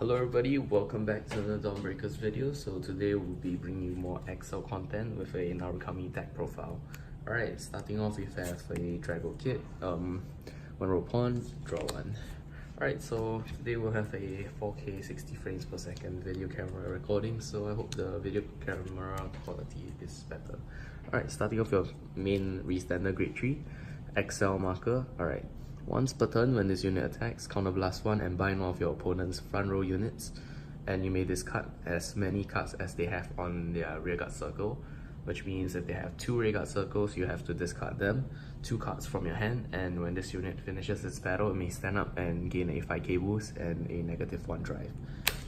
Hello everybody, welcome back to another Dawnbreakers video. So today we'll be bringing you more Excel content with a Narukami deck profile. Alright, starting off we have a Drago kit, one row pawn, draw one. Alright, so today we'll have a 4K 60 frames per second video camera recording, so I hope the video camera quality is better. Alright, starting off your main restander grade 3, Excel marker. Alright. Once per turn, when this unit attacks, counterblast 1 and bind one of your opponent's front row units, and you may discard as many cards as they have on their rearguard circle, which means if they have 2 rearguard circles, you have to discard them, 2 cards from your hand, and when this unit finishes its battle, it may stand up and gain a 5k boost and a -1 drive.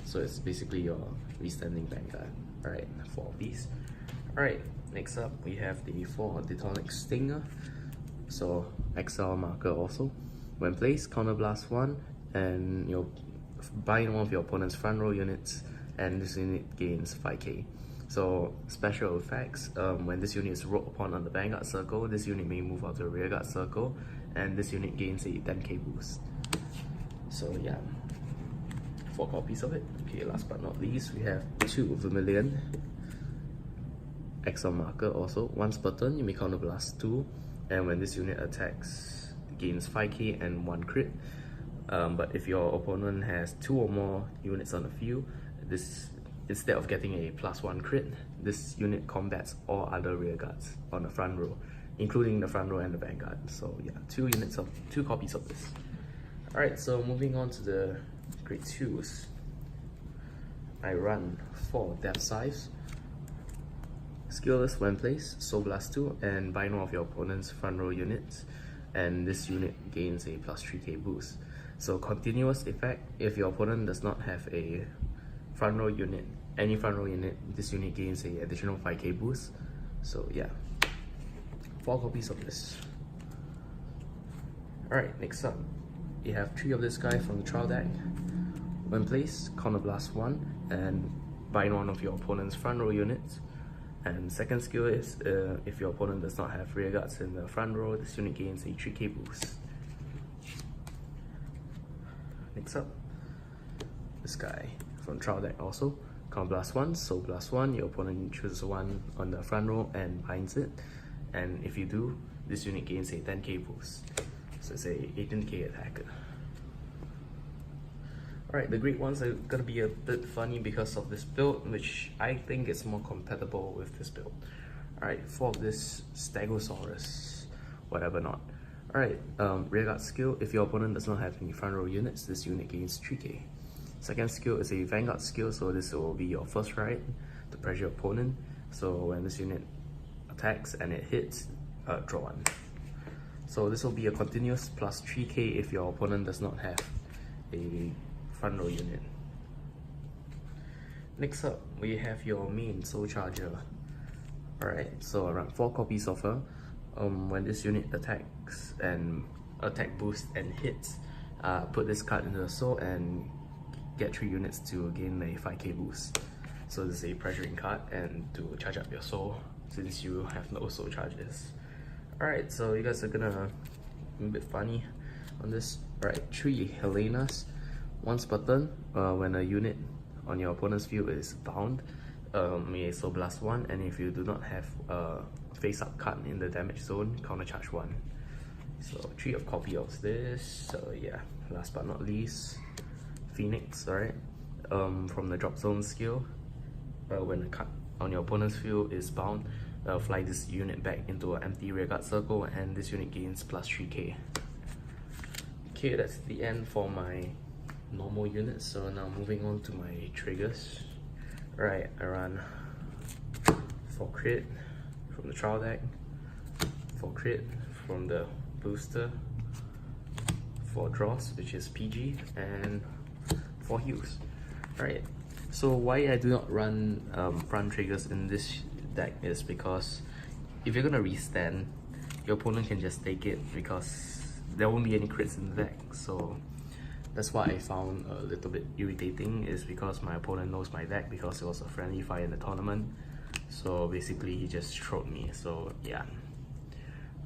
So it's basically your restanding Vanguard. Alright, 4 of these. Alright, next up we have the 4 Detonic Stinger. So Excel marker also. When placed, counterblast 1 and you'll bind one of your opponent's front row units, and this unit gains 5k. So special effects, when this unit is rolled upon on the Vanguard circle, this unit may move out to the rearguard circle, and this unit gains a 10k boost. So yeah, 4 copies of it. Okay, last but not least, we have 2 Vermilion Excel marker also. Once per turn, you may counterblast 2, and when this unit attacks, gains 5k and 1 crit. But if your opponent has 2 or more units on the field, this, instead of getting a +1 crit, this unit combats all other rearguards on the front row, including the front row and the Vanguard. So yeah, 2 copies of this. Alright, so moving on to the grade 2s. I run 4 Depth Scythes. Skillless when placed, Soul Blast 2 and bind one of your opponent's front row units, and this unit gains a +3k boost. So continuous effect, if your opponent does not have a front row unit, any front row unit, this unit gains a additional 5k boost. So yeah, 4 copies of this. Alright, next up, you have 3 of this guy from the trial deck. When placed, counterblast 1 and bind one of your opponent's front row units. And second skill is, if your opponent does not have rearguards in the front row, this unit gains a 3k boost. Next up, this guy from trial deck also. Counterblast 1, Soul Blast 1, your opponent chooses 1 on the front row and binds it. And if you do, this unit gains a 10k boost. So it's a 18k attacker. Alright, the grade 1s are gonna be a bit funny because of this build, which I think is more compatible with this build. Alright, 4 of this Stegosaurus, whatever not. Alright, rearguard skill, if your opponent does not have any front row units, this unit gains 3k. Second skill is a Vanguard skill, so this will be your first right to pressure your opponent. So when this unit attacks and it hits, draw 1. So this will be a continuous +3k if your opponent does not have a front row unit. Next up, we have your main Soul Charger. Alright, so around 4 copies of her. When this unit attacks and attack boost and hits, put this card into the soul and get 3 units to gain a 5k boost. So this is a pressuring card and to charge up your soul since you have no soul charges. Alright, so you guys are gonna be a bit funny on this. Alright, 3 Helenas. Once per turn, when a unit on your opponent's field is bound, may Soul Blast 1, and if you do not have a face-up card in the damage zone, counter charge 1. So 3 of copy of this. So yeah, last but not least, Phoenix. Alright, from the drop zone skill, when a card on your opponent's field is bound, fly this unit back into an empty rearguard circle, and this unit gains +3k. Okay, that's the end for my normal units. So now moving on to my triggers. Right, I run 4 crit from the trial deck, 4 crit from the booster, 4 draws, which is PG, and 4 heals. Alright, so why I do not run front triggers in this deck is because if you're gonna restand, your opponent can just take it because there won't be any crits in the deck. So that's what I found a little bit irritating, is because my opponent knows my deck because it was a friendly fight in the tournament. So basically he just trolled me, so yeah.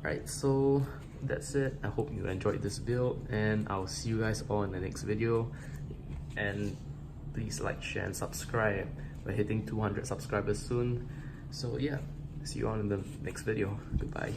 Alright, so that's it. I hope you enjoyed this build, and I'll see you guys all in the next video. And please like, share, and subscribe. We're hitting 200 subscribers soon. So yeah, see you all in the next video. Goodbye.